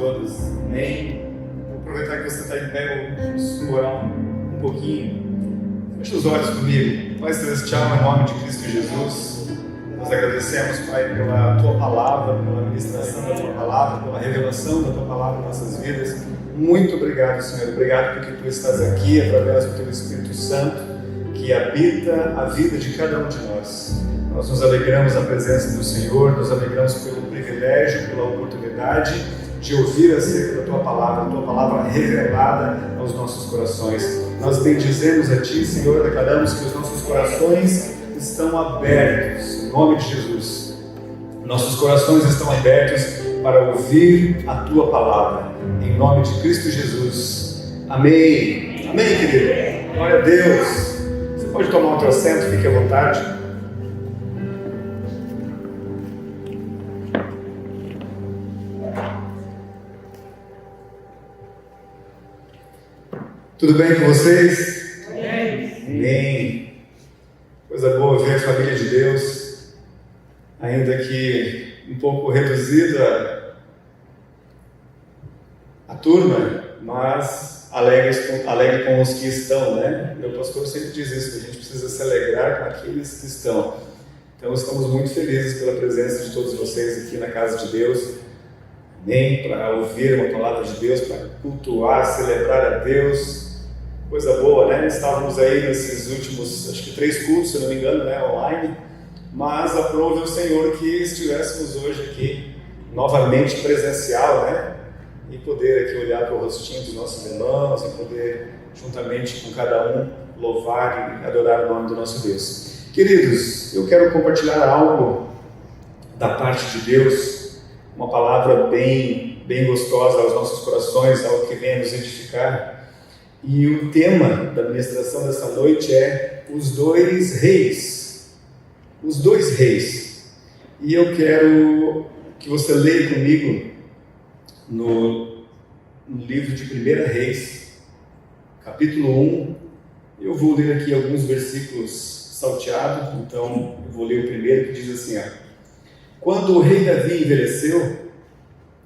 todas. Amém? Vou aproveitar que você está em pé, vamos orar um pouquinho. Feche os olhos comigo. Pai Celestial, em nome de Cristo Jesus, nós agradecemos, Pai, pela Tua Palavra, pela ministração da Tua Palavra, pela revelação da Tua Palavra em nossas vidas. Muito obrigado, Senhor. Obrigado porque Tu estás aqui através do Teu Espírito Santo, que habita a vida de cada um de nós. Nós nos alegramos na presença do Senhor, nos alegramos pelo privilégio, pela oportunidade de ouvir acerca da Tua Palavra revelada aos nossos corações. Nós bendizemos a Ti, Senhor, declaramos que os nossos corações estão abertos, em nome de Jesus. Nossos corações estão abertos para ouvir a Tua Palavra, em nome de Cristo Jesus. Amém. Amém, querido. Glória a Deus. Você pode tomar o teu assento, fique à vontade. Tudo bem com vocês? Amém. Amém. Coisa boa ver a família de Deus, ainda que um pouco reduzida a turma, mas alegre com os que estão, né? Meu pastor sempre diz isso, que a gente precisa se alegrar com aqueles que estão. Então estamos muito felizes pela presença de todos vocês aqui na casa de Deus. Amém? Para ouvir uma palavra de Deus, para cultuar, celebrar a Deus. Coisa boa, né? Estávamos aí nesses últimos, acho que 3 cultos, se não me engano, né? Online. Mas aprove o Senhor que estivéssemos hoje aqui, novamente presencial, né? E poder aqui olhar para o rostinho dos nossos irmãos e poder, juntamente com cada um, louvar e adorar o nome do nosso Deus. Queridos, eu quero compartilhar algo da parte de Deus, uma palavra bem gostosa aos nossos corações, algo que venha nos edificar. E o tema da ministração dessa noite é os dois reis. Os dois reis. E eu quero que você leia comigo no livro de 1 Reis, capítulo 1. Eu vou ler aqui alguns versículos salteados, então eu vou ler o primeiro, que diz assim: quando o rei Davi envelheceu,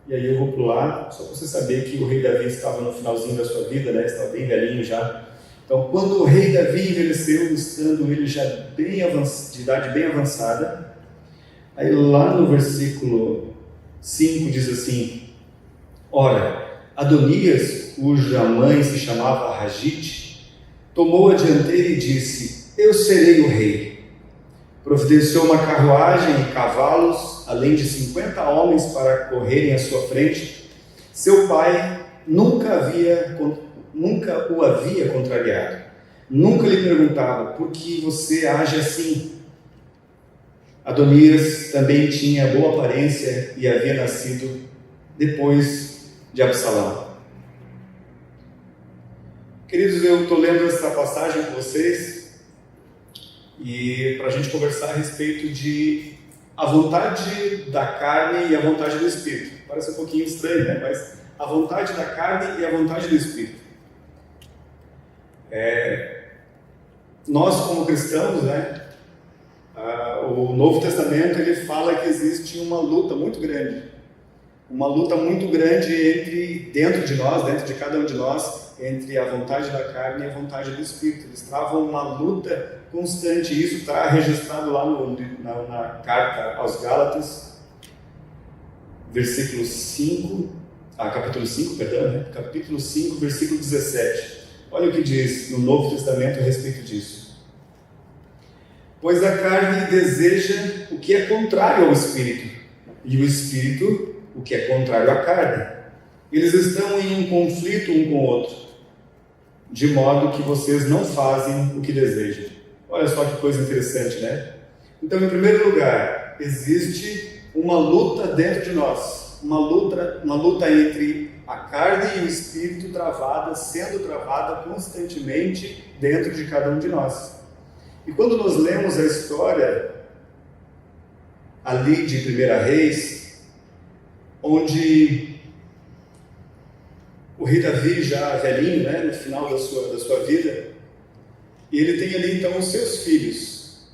e aí eu vou pular, só para você saber que o rei Davi estava no finalzinho da sua vida, né? Estava bem velhinho já. Então, quando o rei Davi envelheceu, estando ele já de idade bem avançada, aí lá no versículo 5 diz assim: ora, Adonias, cuja mãe se chamava Ragite, tomou a dianteira e disse: eu serei o rei. Providenciou uma carruagem e cavalos, além de 50 homens para correrem à sua frente. Seu pai nunca o havia contrariado. Nunca lhe perguntava: por que você age assim? Adonias também tinha boa aparência e havia nascido depois de Absalão. Queridos, eu estou lendo essa passagem com vocês e para a gente conversar a respeito de a vontade da carne e a vontade do Espírito. Parece um pouquinho estranho, né? Mas a vontade da carne e a vontade do Espírito. Nós, como cristãos, né? O Novo Testamento ele fala que existe uma luta muito grande. Uma luta muito grande dentro de nós, dentro de cada um de nós, entre a vontade da carne e a vontade do Espírito. Eles travam uma luta constante. Isso está registrado lá na carta aos Gálatas, capítulo 5, né? Capítulo 5, versículo 17. Olha o que diz no Novo Testamento a respeito disso. Pois a carne deseja o que é contrário ao Espírito, e o Espírito o que é contrário à carne. Eles estão em um conflito um com o outro, de modo que vocês não fazem o que desejam. Olha só que coisa interessante, né? Então, em primeiro lugar, existe uma luta dentro de nós, uma luta entre a carne e o Espírito sendo travada constantemente dentro de cada um de nós. E quando nós lemos a história ali de 1 Reis, onde o rei Davi, já velhinho, né, no final da sua vida, e ele tem ali então os seus filhos.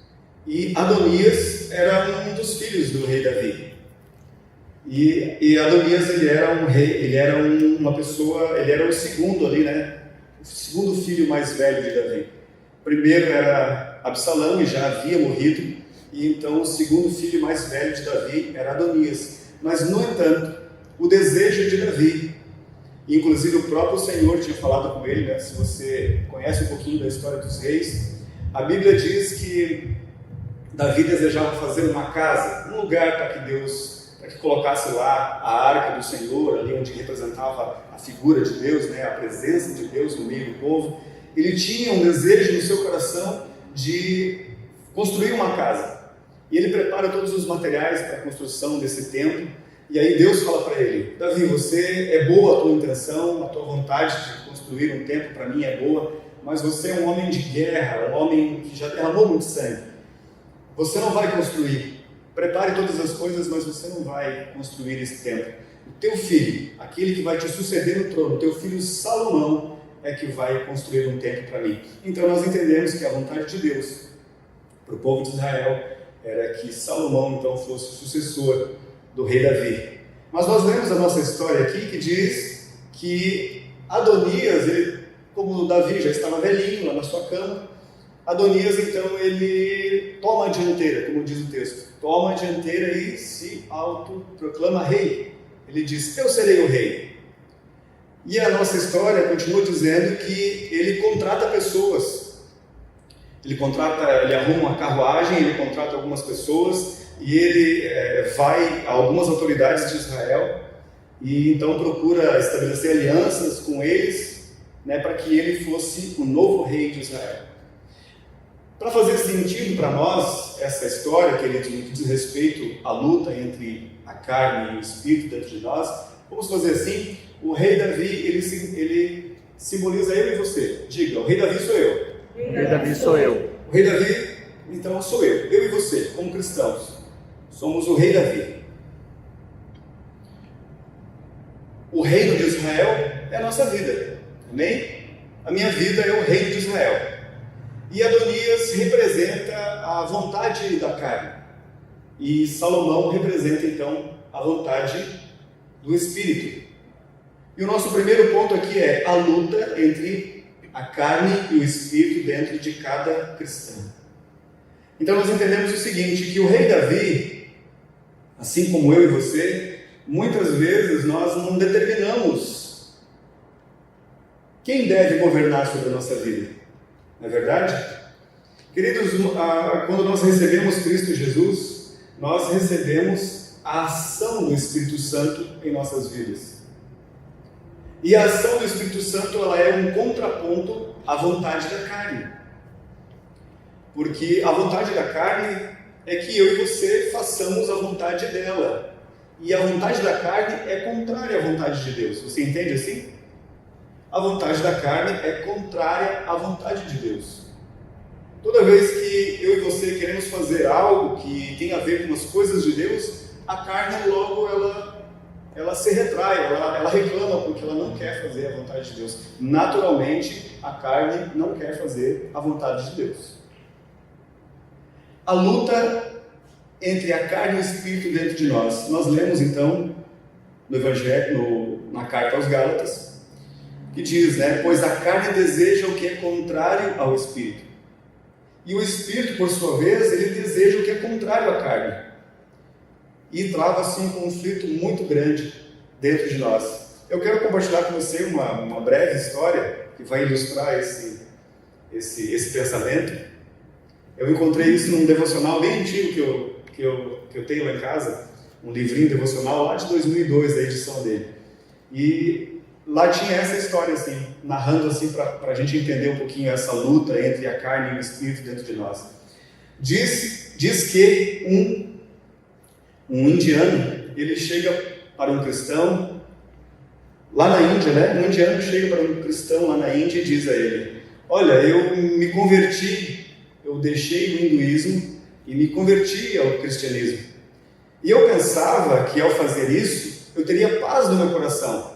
E Adonias era um dos filhos do rei Davi. E Adonias, ele era um rei, ele era uma pessoa, ele era o segundo ali, né? O segundo filho mais velho de Davi. O primeiro era Absalão, e já havia morrido, e então o segundo filho mais velho de Davi era Adonias. Mas, no entanto, o desejo de Davi, inclusive o próprio Senhor tinha falado com ele, né? Se você conhece um pouquinho da história dos reis, a Bíblia diz que Davi desejava fazer uma casa, um lugar para que colocasse lá a arca do Senhor, ali onde representava a figura de Deus, né? A presença de Deus no meio do povo. Ele tinha um desejo no seu coração de construir uma casa. E ele prepara todos os materiais para a construção desse templo. E aí Deus fala para ele: Davi, é boa a tua intenção, a tua vontade de construir um templo para mim é boa, mas você é um homem de guerra, um homem que já derramou muito sangue. Você não vai construir. Prepare todas as coisas, mas você não vai construir esse templo. O teu filho, aquele que vai te suceder no trono, o teu filho Salomão, é que vai construir um templo para mim. Então nós entendemos que a vontade de Deus para o povo de Israel era que Salomão então fosse o sucessor do rei Davi. Mas nós lemos a nossa história aqui que diz que Adonias, como Davi já estava velhinho lá na sua cama, Adonias então ele toma a dianteira, como diz o texto, toma a dianteira e se autoproclama rei. Ele diz: eu serei o rei. E a nossa história continua dizendo que ele contrata pessoas. Ele arruma uma carruagem, ele contrata algumas pessoas e ele vai a algumas autoridades de Israel e então procura estabelecer alianças com eles, né, para que ele fosse o novo rei de Israel. Para fazer sentido para nós essa história, que diz respeito à luta entre a carne e o espírito dentro de nós, vamos fazer assim: o rei Davi, ele simboliza eu e você. Diga: o rei Davi sou eu. O rei Davi sou eu. O rei Davi, então, sou eu e você, como cristãos. Somos o rei Davi. O reino de Israel é a nossa vida. Amém? A minha vida é o reino de Israel. E Adonias representa a vontade da carne. E Salomão representa, então, a vontade do Espírito. E o nosso primeiro ponto aqui é a luta entre a carne e o Espírito dentro de cada cristão. Então nós entendemos o seguinte, que o rei Davi, assim como eu e você, muitas vezes nós não determinamos quem deve governar sobre a nossa vida. Não é verdade? Queridos, quando nós recebemos Cristo Jesus, nós recebemos a ação do Espírito Santo em nossas vidas. E a ação do Espírito Santo, ela é um contraponto à vontade da carne. Porque a vontade da carne é que eu e você façamos a vontade dela. E a vontade da carne é contrária à vontade de Deus. Você entende assim? A vontade da carne é contrária à vontade de Deus. Toda vez que eu e você queremos fazer algo que tem a ver com as coisas de Deus, a carne logo ela se retrai, ela reclama porque ela não quer fazer a vontade de Deus. Naturalmente, a carne não quer fazer a vontade de Deus. A luta entre a carne e o Espírito dentro de nós. Nós lemos então no Evangelho, na carta aos Gálatas, que diz, né, pois a carne deseja o que é contrário ao Espírito. E o Espírito, por sua vez, ele deseja o que é contrário à carne. E trava-se um conflito muito grande dentro de nós. Eu quero compartilhar com você uma breve história que vai ilustrar esse pensamento. Eu encontrei isso num devocional bem antigo que eu tenho lá em casa, um livrinho devocional lá de 2002, da edição dele. E lá tinha essa história, assim, narrando assim, para a gente entender um pouquinho essa luta entre a carne e o Espírito dentro de nós. Diz que um indiano, ele chega para um cristão lá na Índia, né? Um indiano chega para um cristão lá na Índia e diz a ele: olha, eu me converti, eu deixei o hinduísmo e me converti ao cristianismo. E eu pensava que ao fazer isso, eu teria paz no meu coração.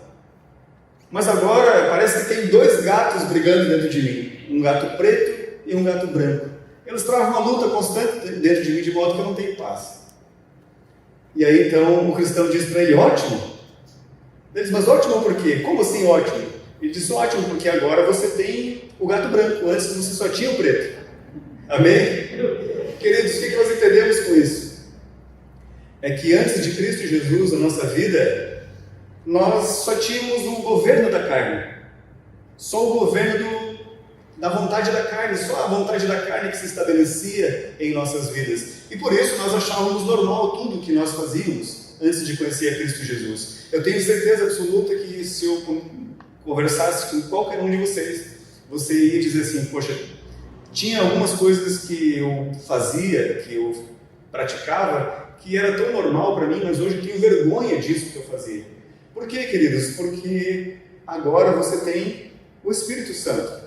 Mas agora parece que tem dois gatos brigando dentro de mim, um gato preto e um gato branco. Eles travam uma luta constante dentro de mim, de modo que eu não tenho paz. E aí então o cristão diz para ele, ótimo. Ele diz, mas ótimo por quê? Como assim ótimo? Ele diz, ótimo porque agora você tem o gato branco, antes você só tinha o preto. Amém? Queridos, o que nós entendemos com isso? É que antes de Cristo Jesus, na nossa vida, nós só tínhamos o governo da carne. Só o governo da vontade da carne, só a vontade da carne que se estabelecia em nossas vidas. E por isso nós achávamos normal tudo o que nós fazíamos antes de conhecer a Cristo Jesus. Eu tenho certeza absoluta que se eu conversasse com qualquer um de vocês, você ia dizer assim, poxa, tinha algumas coisas que eu fazia, que eu praticava, que era tão normal para mim, mas hoje eu tenho vergonha disso que eu fazia. Por quê, queridos? Porque agora você tem o Espírito Santo.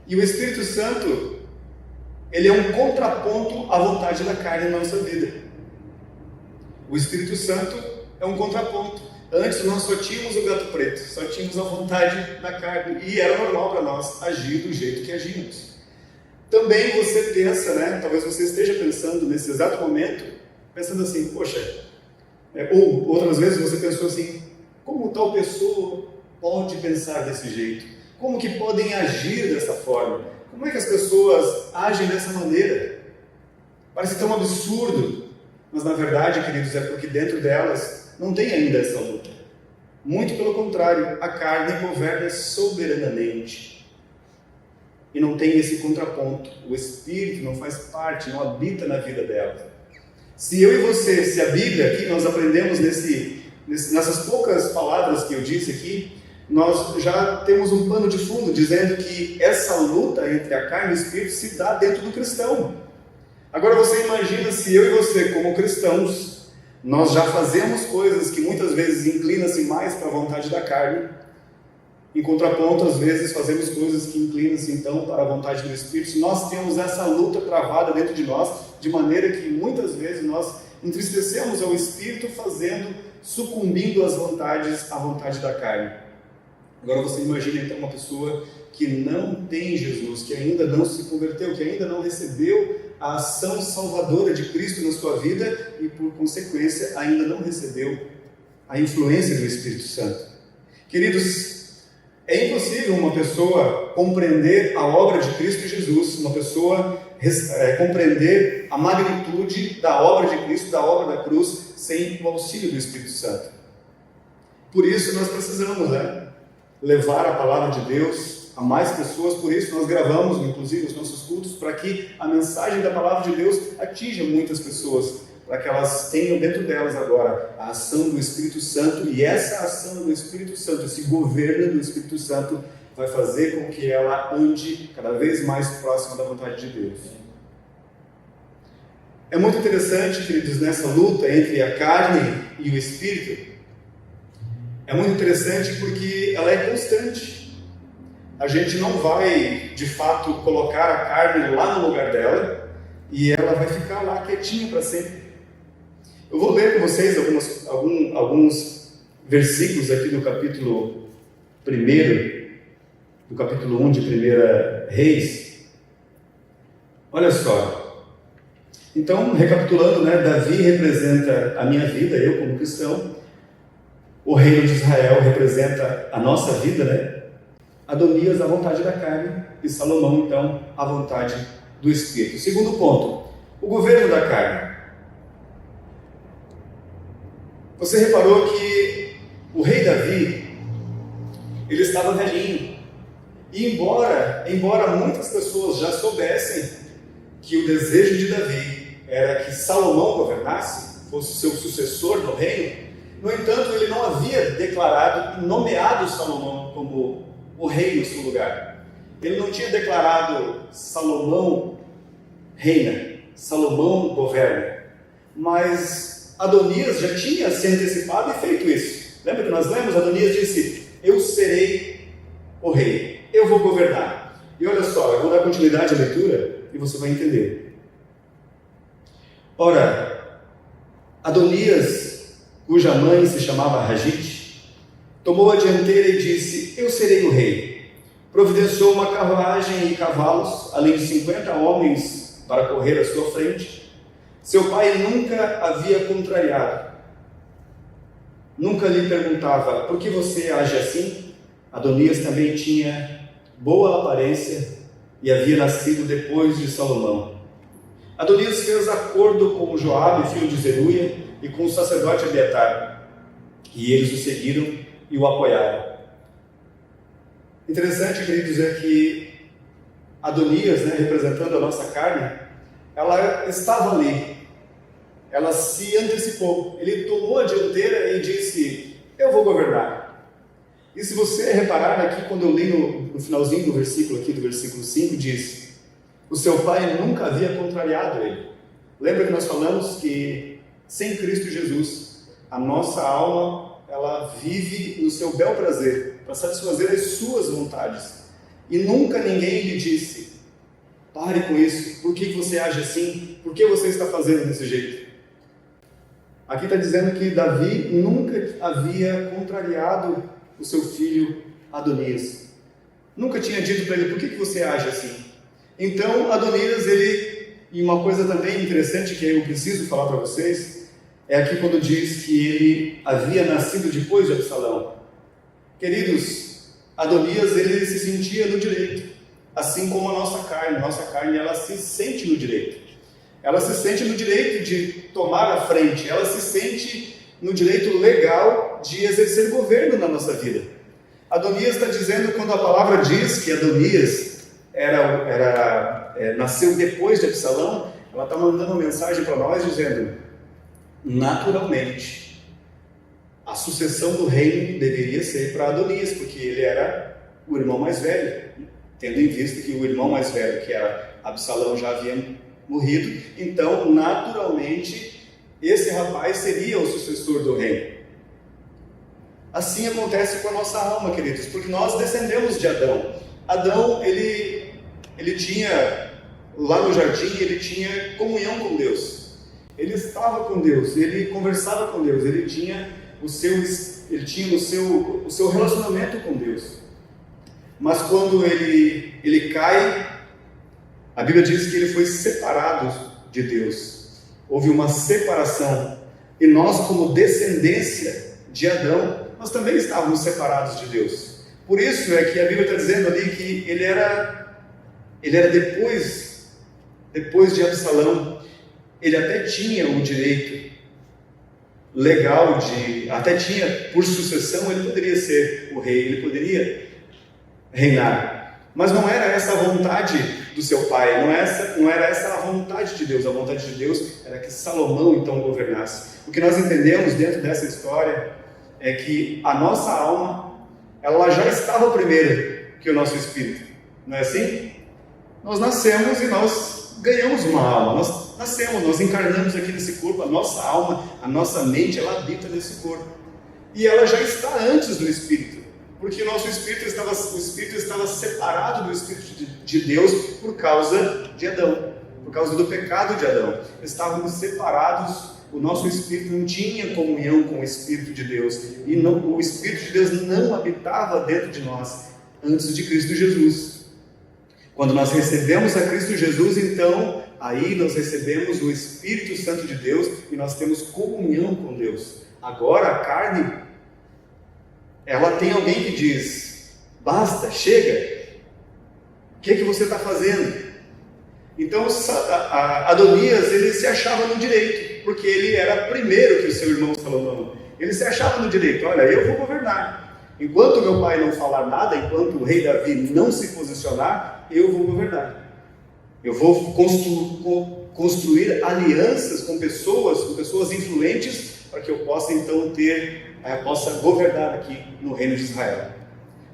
E o Espírito Santo, ele é um contraponto à vontade da carne na nossa vida. O Espírito Santo é um contraponto. Antes nós só tínhamos o gato preto, só tínhamos a vontade da carne, e era normal para nós agir do jeito que agimos. Também você pensa, né? Talvez você esteja pensando nesse exato momento, pensando assim, poxa, ou outras vezes você pensou assim, como tal pessoa pode pensar desse jeito? Como que podem agir dessa forma? Como é que as pessoas agem dessa maneira? Parece tão absurdo, mas na verdade, queridos, é porque dentro delas não tem ainda essa luta. Muito pelo contrário, a carne governa soberanamente. E não tem esse contraponto. O Espírito não faz parte, não habita na vida dela. Se eu e você, se a Bíblia aqui, nós aprendemos nessas poucas palavras que eu disse aqui, nós já temos um pano de fundo dizendo que essa luta entre a carne e o Espírito se dá dentro do cristão. Agora você imagina se eu e você, como cristãos, nós já fazemos coisas que muitas vezes inclinam-se mais para a vontade da carne, em contraponto, às vezes fazemos coisas que inclinam-se então para a vontade do Espírito. Nós temos essa luta travada dentro de nós, de maneira que muitas vezes nós entristecemos ao Espírito sucumbindo às vontades, à vontade da carne. Agora você imagina então uma pessoa que não tem Jesus, que ainda não se converteu, que ainda não recebeu a ação salvadora de Cristo na sua vida e por consequência ainda não recebeu a influência do Espírito Santo. Queridos, é impossível uma pessoa compreender a obra de Cristo Jesus, uma pessoa compreender a magnitude da obra de Cristo, da obra da cruz, sem o auxílio do Espírito Santo. Por isso nós precisamos, levar a palavra de Deus a mais pessoas. Por isso nós gravamos, inclusive, os nossos cultos, para que a mensagem da palavra de Deus atinja muitas pessoas, para que elas tenham dentro delas agora a ação do Espírito Santo, e essa ação do Espírito Santo, esse governo do Espírito Santo, vai fazer com que ela ande cada vez mais próxima da vontade de Deus. É muito interessante, queridos, nessa luta entre a carne e o Espírito. É muito interessante porque ela é constante. A gente não vai, de fato, colocar a carne lá no lugar dela e ela vai ficar lá quietinha para sempre. Eu vou ler com vocês alguns versículos aqui do capítulo 1, do capítulo 1 de 1 Reis. Olha só. Então, recapitulando, Davi representa a minha vida, eu como cristão. O reino de Israel representa a nossa vida, Adonias, a vontade da carne, e Salomão, então, a vontade do Espírito. Segundo ponto, o governo da carne. Você reparou que o rei Davi, ele estava velhinho. E embora muitas pessoas já soubessem que o desejo de Davi era que Salomão governasse, fosse seu sucessor no reino, no entanto, ele não havia declarado e nomeado Salomão como o rei no seu lugar. Ele não tinha declarado Salomão reina, Salomão governa. Mas Adonias já tinha se antecipado e feito isso. Lembra que nós lemos? Adonias disse, eu serei o rei, eu vou governar. E olha só, eu vou dar continuidade à leitura e você vai entender. Ora, Adonias, cuja mãe se chamava Ragite, tomou a dianteira e disse, eu serei o rei. Providenciou uma carruagem e cavalos, além de 50 homens para correr à sua frente. Seu pai nunca havia contrariado. Nunca lhe perguntava: por que você age assim? Adonias também tinha boa aparência e havia nascido depois de Salomão. Adonias fez acordo com Joabe, filho de Zeruia, e com o sacerdote Abiatar, e eles o seguiram e o apoiaram. Interessante, queridos, é que Adonias, representando a nossa carne, ela estava ali, ela se antecipou, ele tomou a dianteira e disse: eu vou governar. E se você reparar aqui, quando eu li no finalzinho do versículo aqui, do versículo 5, diz: o seu pai nunca havia contrariado ele. Lembra que nós falamos que sem Cristo Jesus, a nossa alma, ela vive no seu bel prazer, para satisfazer as suas vontades. E nunca ninguém lhe disse: pare com isso, por que você age assim? Por que você está fazendo desse jeito? Aqui está dizendo que Davi nunca havia contrariado o seu filho Adonias. Nunca tinha dito para ele: por que você age assim? Então Adonias, e uma coisa também interessante que eu preciso falar para vocês, é aqui quando diz que ele havia nascido depois de Absalão. Queridos, Adonias, ele se sentia no direito, assim como a nossa carne ela se sente no direito. Ela se sente no direito de tomar a frente, ela se sente no direito legal de exercer governo na nossa vida. Adonias está dizendo, quando a palavra diz que Adonias nasceu depois de Absalão, ela está mandando uma mensagem para nós dizendo: naturalmente, a sucessão do reino deveria ser para Adonias, porque ele era o irmão mais velho, tendo em vista que o irmão mais velho, que era Absalão, já havia morrido. Então, naturalmente, esse rapaz seria o sucessor do reino. Assim acontece com a nossa alma, queridos, porque nós descendemos de Adão. Adão, ele tinha, lá no jardim, ele tinha comunhão com Deus. Ele estava com Deus, ele conversava com Deus, ele tinha o seu relacionamento com Deus. Mas quando ele cai, a Bíblia diz que ele foi separado de Deus. Houve uma separação. E nós, como descendência de Adão, nós também estávamos separados de Deus. Por isso é que a Bíblia está dizendo ali que ele era depois de Absalão. Ele até tinha o direito legal até tinha, por sucessão, ele poderia ser o rei, ele poderia reinar. Mas não era essa a vontade do seu pai, não era essa a vontade de Deus. A vontade de Deus era que Salomão então governasse. O que nós entendemos dentro dessa história é que a nossa alma, ela já estava primeiro que o nosso espírito. Não é assim? Nós nascemos e nós ganhamos uma alma. Nós nascemos, nós encarnamos aqui nesse corpo. A nossa alma, a nossa mente, ela habita nesse corpo. E ela já está antes do espírito. Porque o nosso espírito estava separado do Espírito de Deus por causa de Adão, por causa do pecado de Adão. Estávamos separados, o nosso espírito não tinha comunhão com o Espírito de Deus, e o Espírito de Deus não habitava dentro de nós antes de Cristo Jesus. Quando nós recebemos a Cristo Jesus, então, aí nós recebemos o Espírito Santo de Deus e nós temos comunhão com Deus. Agora a carne, ela tem alguém que diz: basta, chega, o que você está fazendo? Então Adonias, ele se achava no direito, porque ele era primeiro que o seu irmão Salomão. Ele se achava no direito: olha, eu vou governar, enquanto meu pai não falar nada, enquanto o rei Davi não se posicionar, eu vou governar. Eu vou construir alianças com pessoas influentes, para que eu possa então possa governar aqui no reino de Israel.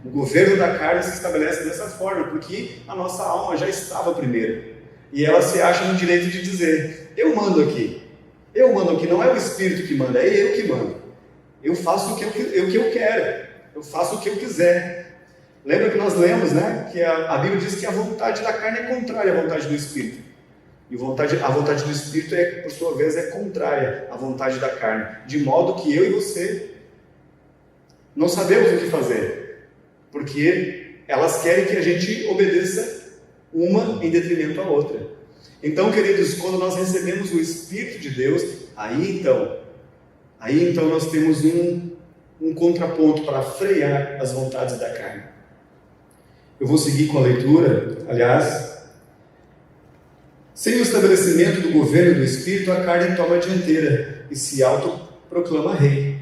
O governo da carne se estabelece dessa forma, porque a nossa alma já estava primeiro. E ela se acha no direito de dizer: eu mando aqui, não é o Espírito que manda, é eu que mando. Eu faço o que eu quero, eu faço o que eu quiser. Lembra que nós lemos, que a Bíblia diz que a vontade da carne é contrária à vontade do Espírito. E a vontade do Espírito, por sua vez, é contrária à vontade da carne. De modo que eu e você não sabemos o que fazer, porque elas querem que a gente obedeça uma em detrimento à outra. Então, queridos, quando nós recebemos o Espírito de Deus, aí então nós temos um contraponto para frear as vontades da carne. Eu vou seguir com a leitura. Aliás, sem o estabelecimento do governo do Espírito, a carne toma a dianteira e se autoproclama rei.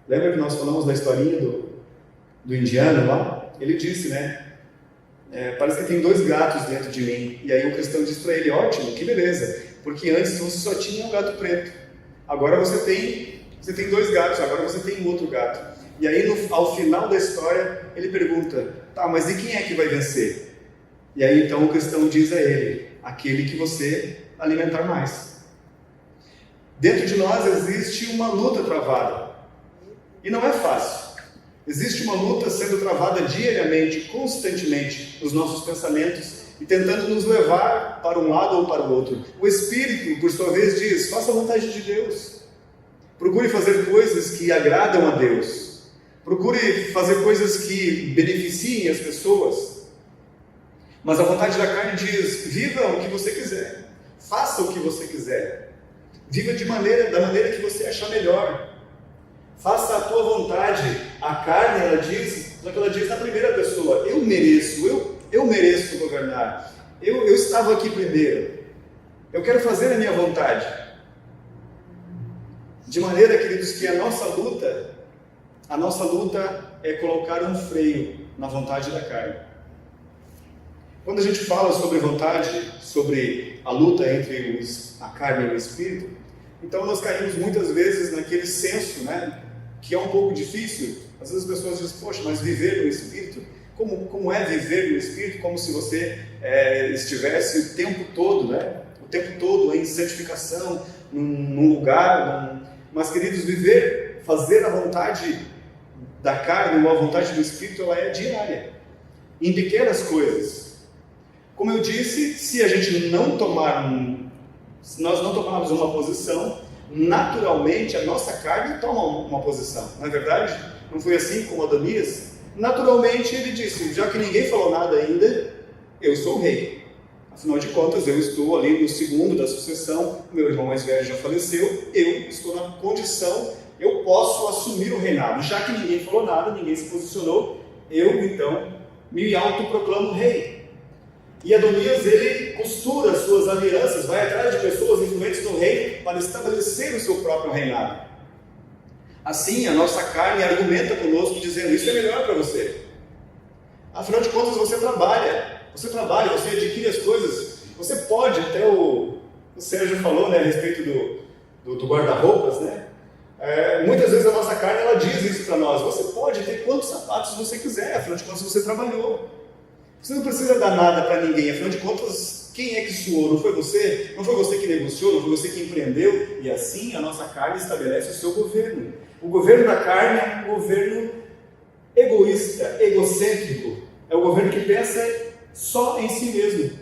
Lembra que nós falamos da historinha do indiano lá? Ele disse, né? Parece que tem 2 gatos dentro de mim. E aí o cristão diz para ele, ótimo, que beleza, porque antes você só tinha um gato preto, agora você tem 2 gatos, agora você tem um outro gato. E aí ao final da história ele pergunta, tá, mas e quem é que vai vencer? E aí então o cristão diz a ele, aquele que você alimentar mais. Dentro de nós existe uma luta travada, e não é fácil. Existe uma luta sendo travada diariamente, constantemente, nos nossos pensamentos e tentando nos levar para um lado ou para o outro. O Espírito, por sua vez, diz, faça a vontade de Deus. Procure fazer coisas que agradam a Deus. Procure fazer coisas que beneficiem as pessoas. Mas a vontade da carne diz, viva o que você quiser. Faça o que você quiser. Viva da maneira que você achar melhor. Faça a tua vontade. A carne, ela diz na primeira pessoa, eu mereço governar. Eu estava aqui primeiro. Eu quero fazer a minha vontade. De maneira, queridos, que a nossa luta é colocar um freio na vontade da carne. Quando a gente fala sobre vontade, sobre a luta entre a carne e o Espírito, então nós caímos muitas vezes naquele senso, né, que é um pouco difícil. Às vezes as pessoas dizem, poxa, mas viver no Espírito, como é viver no Espírito? Como se você estivesse o tempo todo, né? O tempo todo em santificação, num lugar. Mas, queridos, fazer a vontade da carne ou a vontade do Espírito, ela é diária, em pequenas coisas. Como eu disse, se nós não tomarmos uma posição, naturalmente a nossa carne toma uma posição, não é verdade? Não foi assim com Adonias? Naturalmente ele disse, já que ninguém falou nada ainda, eu sou o rei. Afinal de contas, eu estou ali no segundo da sucessão, meu irmão mais velho já faleceu, eu estou na condição, eu posso assumir o reinado. Já que ninguém falou nada, ninguém se posicionou, eu então me autoproclamo rei. E Adonias, ele costura as suas alianças, vai atrás de pessoas influentes no reino para estabelecer o seu próprio reinado. Assim, a nossa carne argumenta conosco dizendo, isso é melhor para você. Afinal de contas, você trabalha, você adquire as coisas, você pode, até o Sérgio falou, né, a respeito do guarda-roupas, né? Muitas vezes a nossa carne, ela diz isso para nós, você pode ter quantos sapatos você quiser, afinal de contas você trabalhou. Você não precisa dar nada para ninguém, afinal de contas, quem é que suou? Não foi você? Não foi você que negociou? Não foi você que empreendeu? E assim a nossa carne estabelece o seu governo. O governo da carne é um governo egoísta, egocêntrico. É o governo que pensa só em si mesmo.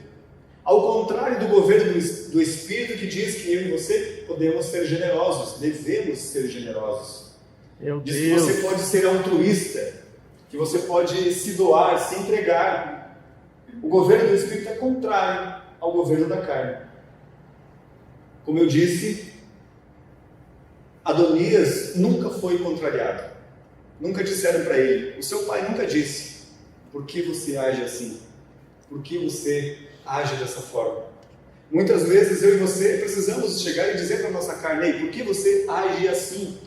Ao contrário do governo do Espírito, que diz que eu e você podemos ser generosos, devemos ser generosos. Diz que você pode ser altruísta, que você pode se doar, se entregar. O governo do Espírito é contrário ao governo da carne. Como eu disse, Adonias nunca foi contrariado. Nunca disseram para ele, o seu pai nunca disse, por que você age assim? Por que você age dessa forma? Muitas vezes eu e você precisamos chegar e dizer para a nossa carne, por que você age assim?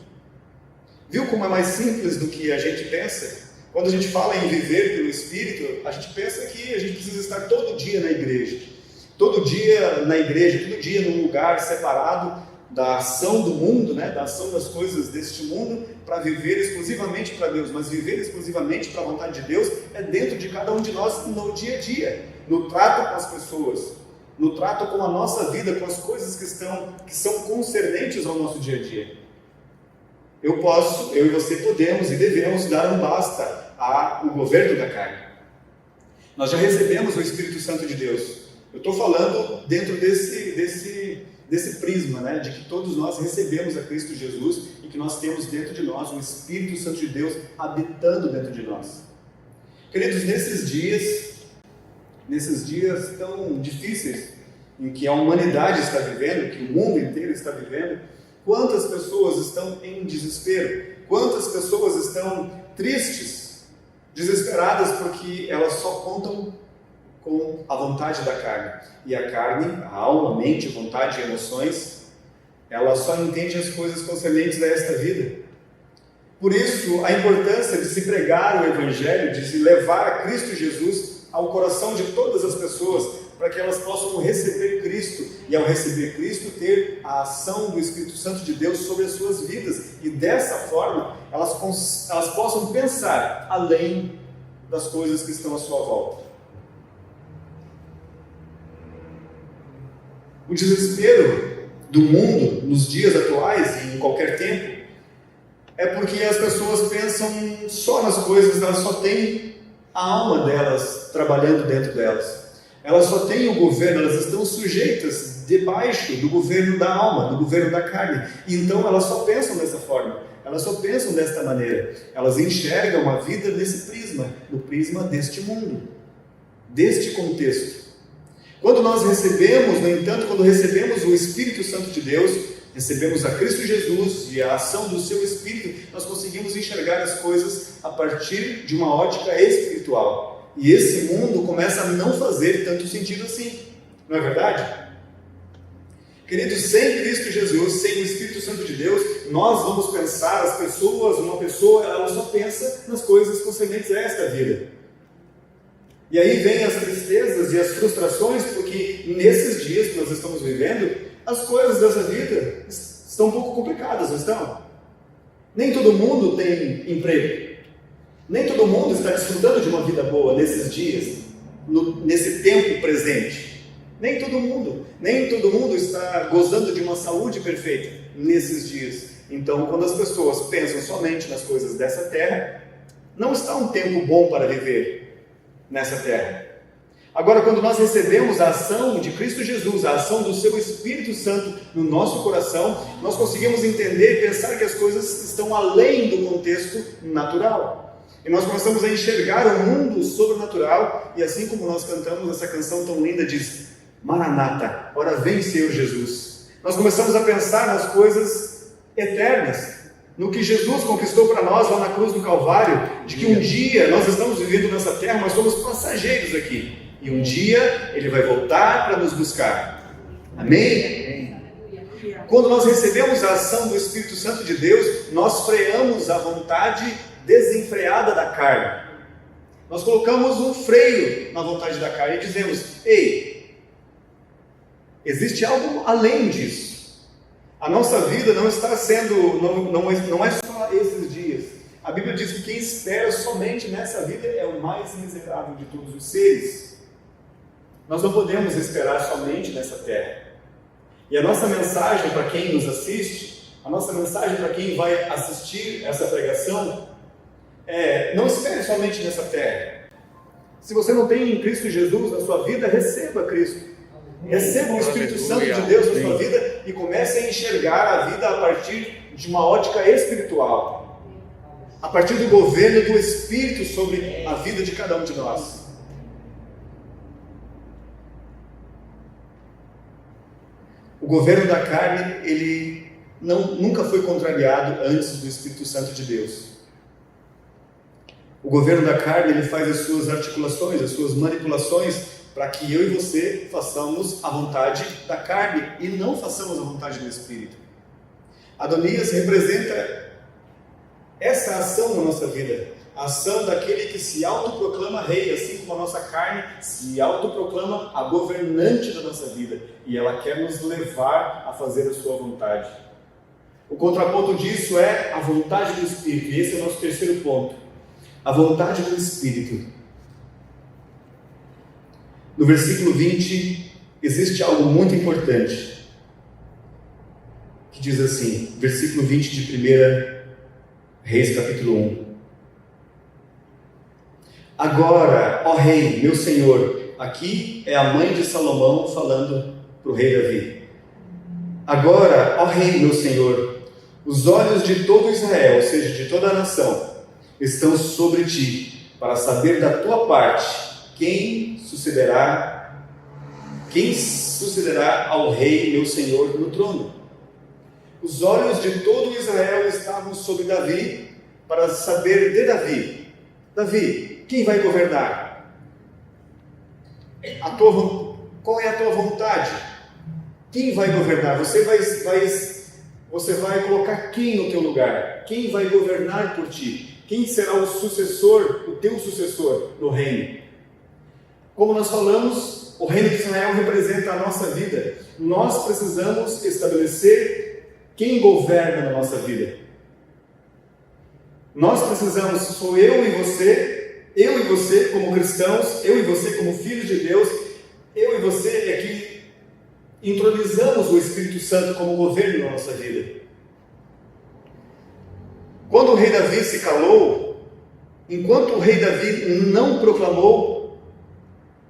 Viu como é mais simples do que a gente pensa? Quando a gente fala em viver pelo Espírito, a gente pensa que a gente precisa estar todo dia na igreja. Todo dia na igreja, todo dia num lugar separado da ação do mundo, né? Da ação das coisas deste mundo, para viver exclusivamente para Deus. Mas viver exclusivamente para a vontade de Deus é dentro de cada um de nós no dia a dia, no trato com as pessoas, no trato com a nossa vida, com as coisas que são concernentes ao nosso dia a dia. Eu e você podemos e devemos dar um basta ao governo da carne. Nós já recebemos o Espírito Santo de Deus. Eu estou falando dentro desse prisma, né, de que todos nós recebemos a Cristo Jesus e que nós temos dentro de nós o Espírito Santo de Deus habitando dentro de nós. Queridos, nesses dias tão difíceis, em que a humanidade está vivendo, que o mundo inteiro está vivendo, quantas pessoas estão em desespero? Quantas pessoas estão tristes, desesperadas, porque elas só contam com a vontade da carne. E a carne, a alma, a mente, a vontade e emoções, ela só entende as coisas concernentes a esta vida. Por isso, a importância de se pregar o Evangelho, de se levar a Cristo Jesus ao coração de todas as pessoas, para que elas possam receber Cristo, e ao receber Cristo, ter a ação do Espírito Santo de Deus sobre as suas vidas, e dessa forma, elas possam pensar além das coisas que estão à sua volta. O desespero do mundo, nos dias atuais e em qualquer tempo, é porque as pessoas pensam só nas coisas, elas só têm a alma delas trabalhando dentro delas. Elas só têm o governo, elas estão sujeitas debaixo do governo da alma, do governo da carne. E então elas só pensam dessa forma, elas só pensam desta maneira. Elas enxergam a vida nesse prisma, no prisma deste mundo, deste contexto. Quando nós recebemos, no entanto, quando recebemos o Espírito Santo de Deus, recebemos a Cristo Jesus e a ação do seu Espírito, nós conseguimos enxergar as coisas a partir de uma ótica espiritual. E esse mundo começa a não fazer tanto sentido assim, não é verdade? Queridos, sem Cristo Jesus, sem o Espírito Santo de Deus, nós vamos pensar, as pessoas, uma pessoa, ela só pensa nas coisas concernentes a esta vida. E aí vem as tristezas e as frustrações, porque nesses dias que nós estamos vivendo, as coisas dessa vida estão um pouco complicadas, não estão? Nem todo mundo tem emprego. Nem todo mundo está desfrutando de uma vida boa nesses dias, nesse tempo presente. Nem todo mundo está gozando de uma saúde perfeita nesses dias. Então, quando as pessoas pensam somente nas coisas dessa terra, não está um tempo bom para viver nessa terra. Agora, quando nós recebemos a ação de Cristo Jesus, a ação do seu Espírito Santo no nosso coração, nós conseguimos entender e pensar que as coisas estão além do contexto natural. E nós começamos a enxergar o mundo sobrenatural, e assim como nós cantamos essa canção tão linda, diz: Maranata, ora vem Senhor Jesus. Nós começamos a pensar nas coisas eternas, no que Jesus conquistou para nós lá na cruz do Calvário, de que um dia nós estamos vivendo nessa terra, mas somos passageiros aqui, e um dia Ele vai voltar para nos buscar. Amém? Quando nós recebemos a ação do Espírito Santo de Deus, nós freamos a vontade desenfreada da carne. Nós colocamos um freio na vontade da carne e dizemos: ei, existe algo além disso. A nossa vida não está sendo, não é só esses dias. A Bíblia diz que quem espera somente nessa vida é o mais miserável de todos os seres. Nós não podemos esperar somente nessa terra. E a nossa mensagem para quem nos assiste, a nossa mensagem para quem vai assistir essa pregação é: não espere somente nessa terra. Se você não tem em Cristo Jesus na sua vida, receba Cristo. Receba o Espírito Santo de Deus na sua vida e comece a enxergar a vida a partir de uma ótica espiritual, a partir do governo do Espírito sobre a vida de cada um de nós. O governo da carne, ele nunca foi contrariado antes do Espírito Santo de Deus. O governo da carne, ele faz as suas articulações, as suas manipulações, para que eu e você façamos a vontade da carne e não façamos a vontade do Espírito. Adonias representa essa ação na nossa vida, a ação daquele que se autoproclama rei, assim como a nossa carne se autoproclama a governante da nossa vida, e ela quer nos levar a fazer a sua vontade. O contraponto disso é a vontade do Espírito, e esse é o nosso terceiro ponto, a vontade do Espírito. No versículo 20, existe algo muito importante, que diz assim, versículo 20 de 1 Reis, capítulo 1. Agora, ó rei, meu senhor, aqui é a mãe de Salomão falando para o rei Davi. Agora, ó rei, meu senhor, os olhos de todo Israel, ou seja, de toda a nação, estão sobre ti, para saber da tua parte quem sucederá quem sucederá ao rei, meu senhor, no trono? Os olhos de todo Israel estavam sobre Davi, para saber de Davi: Davi, quem vai governar? Qual é a tua vontade? Quem vai governar? Você vai colocar quem no teu lugar? Quem vai governar por ti? Quem será o sucessor, o teu sucessor no reino? Como nós falamos, o reino de Israel representa a nossa vida. Nós precisamos estabelecer quem governa na nossa vida. Nós precisamos, sou eu e você como cristãos, eu e você como filhos de Deus, eu e você é que entronizamos o Espírito Santo como governo na nossa vida. Quando o rei Davi se calou, enquanto o rei Davi não proclamou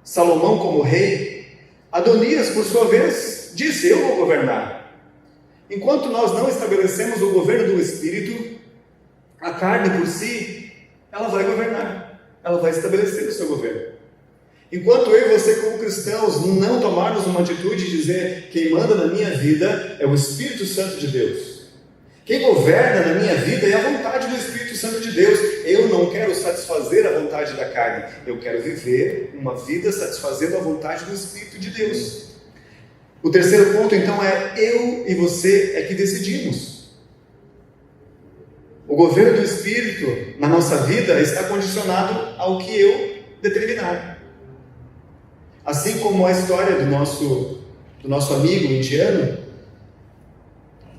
Salomão como rei, Adonias, por sua vez, disse: eu vou governar. Enquanto nós não estabelecemos o governo do Espírito, a carne por si, ela vai governar, ela vai estabelecer o seu governo. Enquanto eu e você como cristãos não tomarmos uma atitude de dizer: quem manda na minha vida é o Espírito Santo de Deus, quem governa na minha vida é a vontade do Espírito Santo de Deus. Eu não quero satisfazer a vontade da carne, eu quero viver uma vida satisfazendo a vontade do Espírito de Deus. O terceiro ponto então é: eu e você é que decidimos. O governo do Espírito na nossa vida está condicionado ao que eu determinar. Assim como a história do nosso amigo indiano,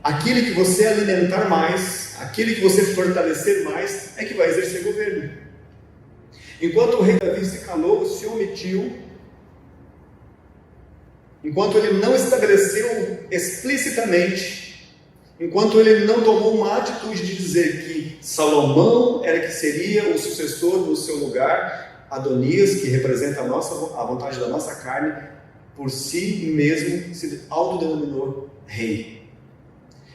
aquele que você alimentar mais, aquele que você fortalecer mais, é que vai exercer governo. Enquanto o rei Davi se calou, se omitiu, enquanto ele não estabeleceu explicitamente, enquanto ele não tomou uma atitude de dizer que Salomão era que seria o sucessor no seu lugar, Adonias, que representa a vontade da nossa carne, por si mesmo se autodenominou rei.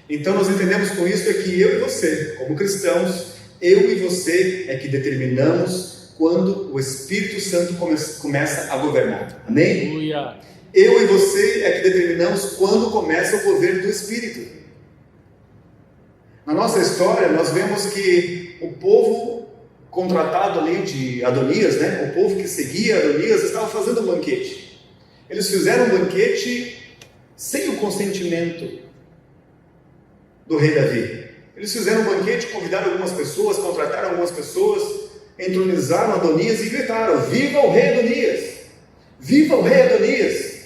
Então nós entendemos com isso é que eu e você, como cristãos, eu e você é que determinamos quando o Espírito Santo começa a governar. Amém? Aleluia. Eu e você é que determinamos quando começa o governo do Espírito. Na nossa história, nós vemos que o povo contratado ali de Adonias, o povo que seguia Adonias, estava fazendo um banquete. Eles fizeram um banquete sem o consentimento do rei Davi. Eles fizeram um banquete, convidaram algumas pessoas, contrataram algumas pessoas, entronizaram Adonias e gritaram: viva o rei Adonias! Viva o rei Adonias!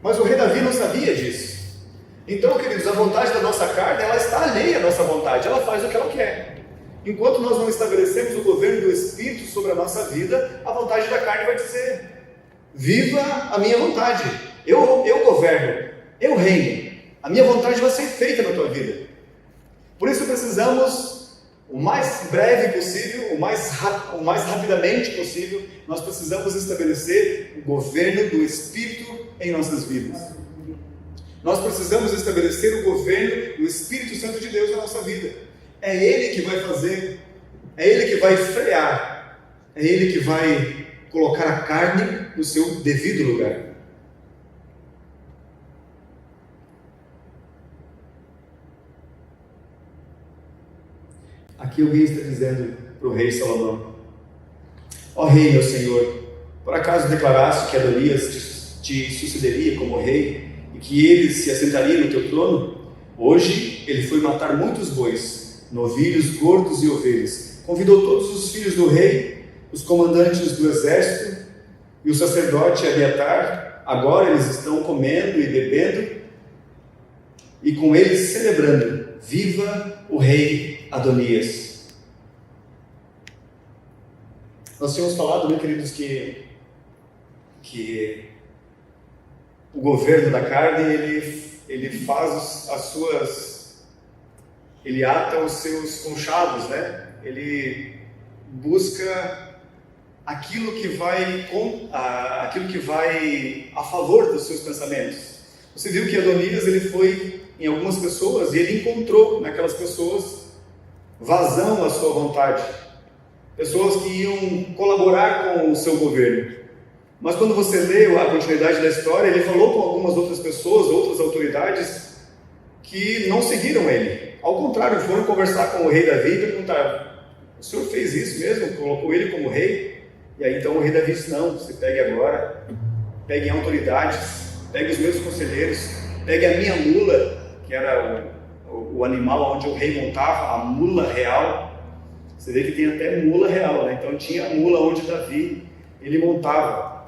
Mas o rei Davi não sabia disso. Então, queridos, a vontade da nossa carne, ela está alheia à nossa vontade, ela faz o que ela quer. Enquanto nós não estabelecemos o governo do Espírito sobre a nossa vida, a vontade da carne vai dizer: viva a minha vontade, eu governo, eu reino, a minha vontade vai ser feita na tua vida. Por isso precisamos, o mais breve possível, o mais rapidamente possível, nós precisamos estabelecer o governo do Espírito em nossas vidas. Nós precisamos estabelecer o governo do Espírito Santo de Deus na nossa vida. É Ele que vai fazer, é Ele que vai frear, é Ele que vai colocar a carne no seu devido lugar. Aqui alguém está dizendo para o rei Salomão: ó rei, meu senhor, por acaso declaraste que Adonias te sucederia como rei e que ele se assentaria no teu trono? Hoje ele foi matar muitos bois, novilhos, gordos e ovelhas. Convidou todos os filhos do rei, os comandantes do exército e o sacerdote Abiatar. Agora eles estão comendo e bebendo e com eles celebrando: viva o rei Adonias. Nós tínhamos falado, né, queridos, que o governo da carne, ele faz ele ata os seus conchavos, né? Ele busca aquilo que vai a favor dos seus pensamentos. Você viu que Adonias, ele foi em algumas pessoas e ele encontrou naquelas pessoas vazão à sua vontade, pessoas que iam colaborar com o seu governo. Mas quando você lê a continuidade da história, ele falou com algumas outras pessoas, outras autoridades, que não seguiram ele. Ao contrário, foram conversar com o rei Davi e perguntaram: o senhor fez isso mesmo? Colocou ele como rei? E aí então o rei Davi disse: não, você pegue agora, pegue autoridades, pegue os meus conselheiros, pegue a minha mula, que era o animal onde o rei montava, a mula real. Você vê que tem até mula real, né? Então tinha a mula onde Davi ele montava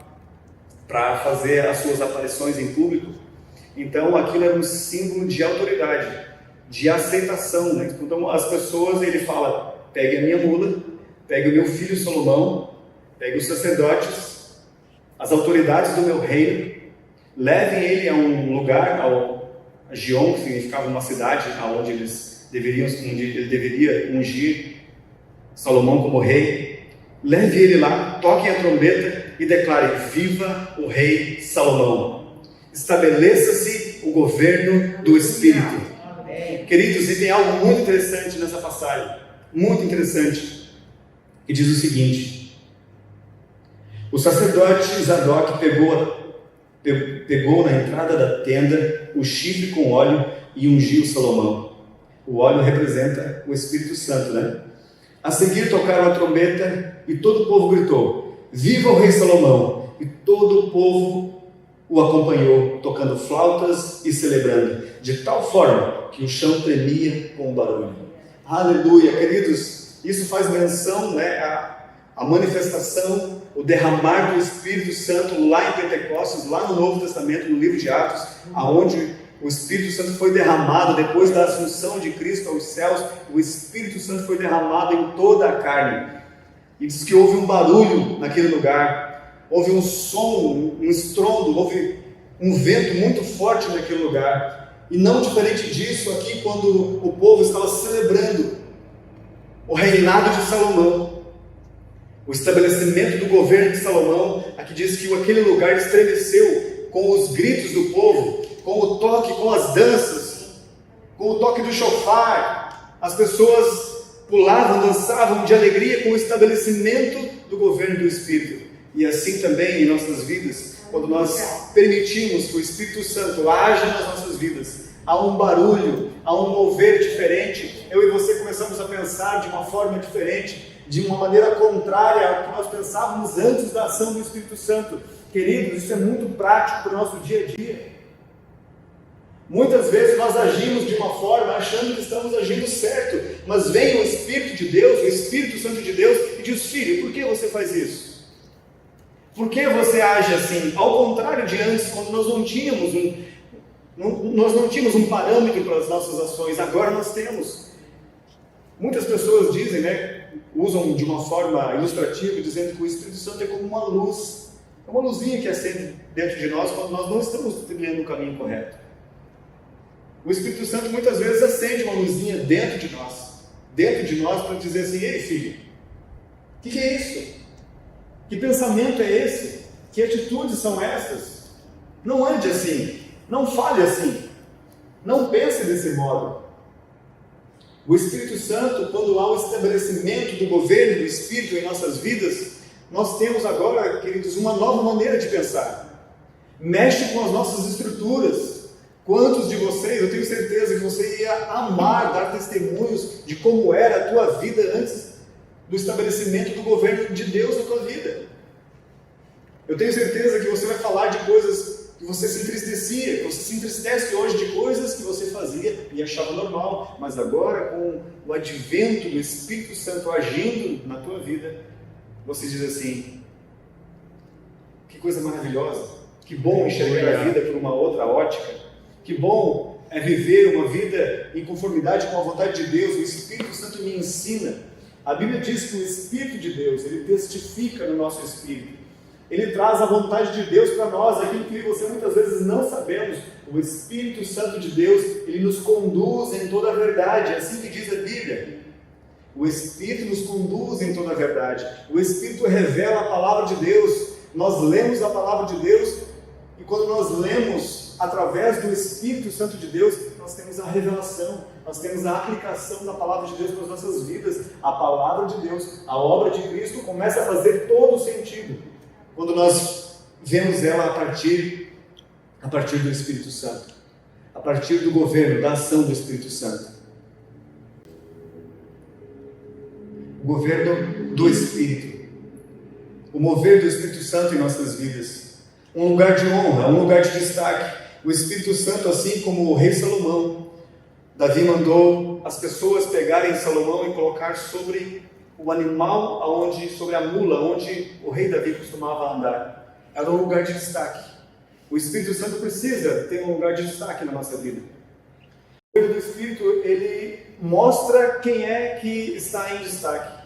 para fazer as suas aparições em público. Então aquilo era um símbolo de autoridade, de aceitação, né? Então as pessoas, ele fala: pegue a minha mula, pegue o meu filho Salomão, pegue os sacerdotes, as autoridades do meu reino, levem ele a um lugar, a Gion, que significava uma cidade onde ele deveria ungir Salomão como rei. Leve ele lá, toquem a trombeta e declarem: viva o rei Salomão, estabeleça-se o governo do Espírito. Queridos, e tem algo muito interessante nessa passagem, muito interessante, que diz o seguinte: o sacerdote Zadok pegou na entrada da tenda o chifre com óleo e ungiu Salomão. O óleo representa o Espírito Santo, né? A seguir tocaram a trombeta e todo o povo gritou: viva o rei Salomão! E todo o povo o acompanhou, tocando flautas e celebrando, de tal forma que o chão tremia com o barulho. Aleluia, queridos! Isso faz menção, né, a manifestação, o derramar do Espírito Santo lá em Pentecostes, lá no Novo Testamento, no livro de Atos, aonde o Espírito Santo foi derramado depois da assunção de Cristo aos céus. O Espírito Santo foi derramado em toda a carne. E diz que houve um barulho naquele lugar, houve um som, um estrondo, houve um vento muito forte naquele lugar. E não diferente disso aqui, quando o povo estava celebrando o reinado de Salomão, o estabelecimento do governo de Salomão. Aqui diz que aquele lugar estremeceu com os gritos do povo, com o toque, com as danças, com o toque do shofar. As pessoas pulavam, dançavam de alegria com o estabelecimento do governo do Espírito. E assim também em nossas vidas, quando nós permitimos que o Espírito Santo haja nas nossas vidas, há um barulho, há um mover diferente. Eu e você começamos a pensar de uma forma diferente, de uma maneira contrária ao que nós pensávamos antes da ação do Espírito Santo. Queridos, isso é muito prático para o nosso dia a dia. Muitas vezes nós agimos de uma forma achando que estamos agindo certo, mas vem o Espírito de Deus, o Espírito Santo de Deus, e diz: filho, por que você faz isso? Por que você age assim? Ao contrário de antes, quando nós não tínhamos um parâmetro para as nossas ações, agora nós temos. Muitas pessoas dizem, né, usam de uma forma ilustrativa, dizendo que o Espírito Santo é como uma luz, é uma luzinha que acende dentro de nós quando nós não estamos trilhando o caminho correto. O Espírito Santo muitas vezes acende uma luzinha dentro de nós para dizer assim: ei filho, o que é isso? Que pensamento é esse? Que atitudes são essas? Não ande assim, não fale assim, não pense desse modo. O Espírito Santo, quando há o estabelecimento do governo do Espírito em nossas vidas, nós temos agora, queridos, uma nova maneira de pensar. Mexe com as nossas estruturas. Quantos de vocês, eu tenho certeza que você ia amar dar testemunhos de como era a tua vida antes do estabelecimento do governo de Deus na tua vida. Eu tenho certeza que você vai falar de coisas que você se entristecia, que você se entristece hoje de coisas que você fazia e achava normal, mas agora, com o advento do Espírito Santo agindo na tua vida, você diz assim: que coisa maravilhosa, que bom enxergar a vida por uma outra ótica. Que bom é viver uma vida em conformidade com a vontade de Deus. O Espírito Santo me ensina. A Bíblia diz que o Espírito de Deus, ele testifica no nosso espírito. Ele traz a vontade de Deus para nós, aquilo que você muitas vezes não sabemos. O Espírito Santo de Deus, ele nos conduz em toda a verdade. É assim que diz a Bíblia. O Espírito nos conduz em toda a verdade. O Espírito revela a palavra de Deus. Nós lemos a palavra de Deus e quando nós lemos através do Espírito Santo de Deus, nós temos a revelação, nós temos a aplicação da palavra de Deus para as nossas vidas. A palavra de Deus, a obra de Cristo começa a fazer todo sentido quando nós vemos ela a partir do Espírito Santo, a partir do governo, da ação do Espírito Santo. O governo do Espírito, o mover do Espírito Santo em nossas vidas, um lugar de honra, um lugar de destaque. O Espírito Santo, assim como o rei Salomão, Davi mandou as pessoas pegarem Salomão e colocar sobre o animal, sobre a mula, onde o rei Davi costumava andar. Era um lugar de destaque. O Espírito Santo precisa ter um lugar de destaque na nossa vida. O governo do Espírito, ele mostra quem é que está em destaque.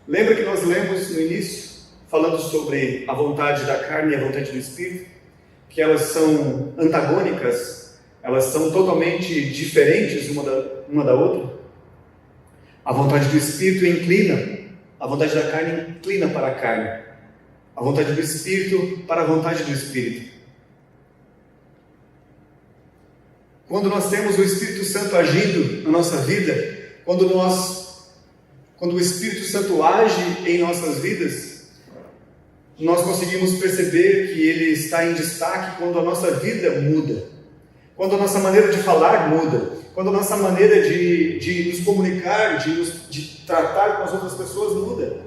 Lembra que nós lemos no início, falando sobre a vontade da carne e a vontade do Espírito, que elas são antagônicas, elas são totalmente diferentes uma da outra? A vontade do Espírito inclina, a vontade da carne inclina para a carne, a vontade do Espírito para a vontade do Espírito. Quando nós temos o Espírito Santo agindo na nossa vida, quando o Espírito Santo age em nossas vidas, nós conseguimos perceber que Ele está em destaque quando a nossa vida muda, quando a nossa maneira de falar muda, quando a nossa maneira de nos comunicar, de tratar com as outras pessoas muda.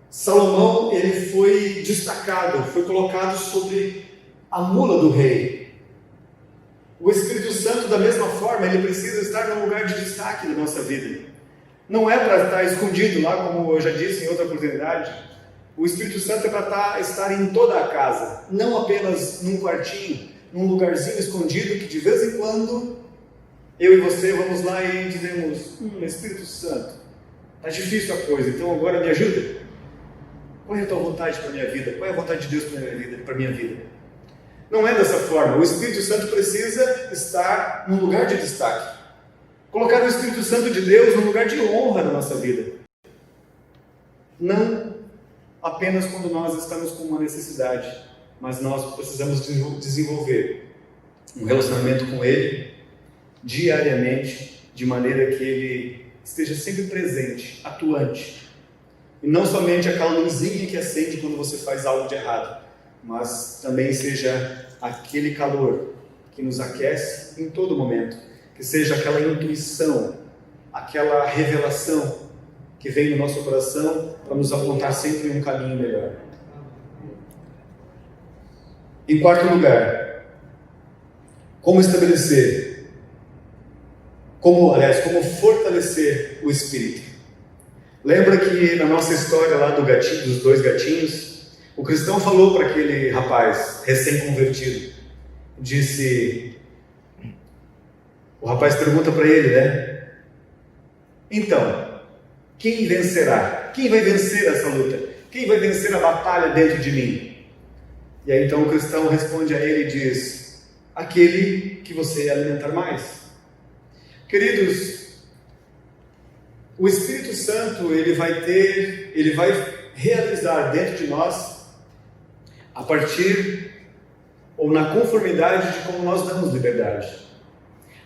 Salomão, ele foi destacado, foi colocado sobre a mula do rei. O Espírito Santo, da mesma forma, ele precisa estar num lugar de destaque na nossa vida. Não é para estar escondido lá, como eu já disse em outra oportunidade. O Espírito Santo é para estar em toda a casa, não apenas num quartinho, num lugarzinho escondido que de vez em quando eu e você vamos lá e dizemos: Espírito Santo, está difícil a coisa, então agora me ajuda. Qual é a tua vontade para a minha vida? Qual é a vontade de Deus para a minha vida? Não é dessa forma. O Espírito Santo precisa estar num lugar de destaque. Colocar o Espírito Santo de Deus num lugar de honra na nossa vida. Não apenas quando nós estamos com uma necessidade, mas nós precisamos desenvolver um relacionamento com Ele diariamente, de maneira que Ele esteja sempre presente, atuante. E não somente aquela luzinha que acende quando você faz algo de errado, mas também seja aquele calor que nos aquece em todo momento, que seja aquela intuição, aquela revelação que vem no nosso coração para nos apontar sempre um caminho melhor. Em quarto lugar, como fortalecer o Espírito. Lembra que na nossa história lá dos dois gatinhos, o cristão falou para aquele rapaz recém-convertido, o rapaz pergunta para ele, né? Então, quem vencerá? Quem vai vencer essa luta? Quem vai vencer a batalha dentro de mim? E aí então o cristão responde a ele e diz: aquele que você alimentar mais. Queridos, o Espírito Santo, ele vai realizar dentro de nós a partir ou na conformidade de como nós damos liberdade.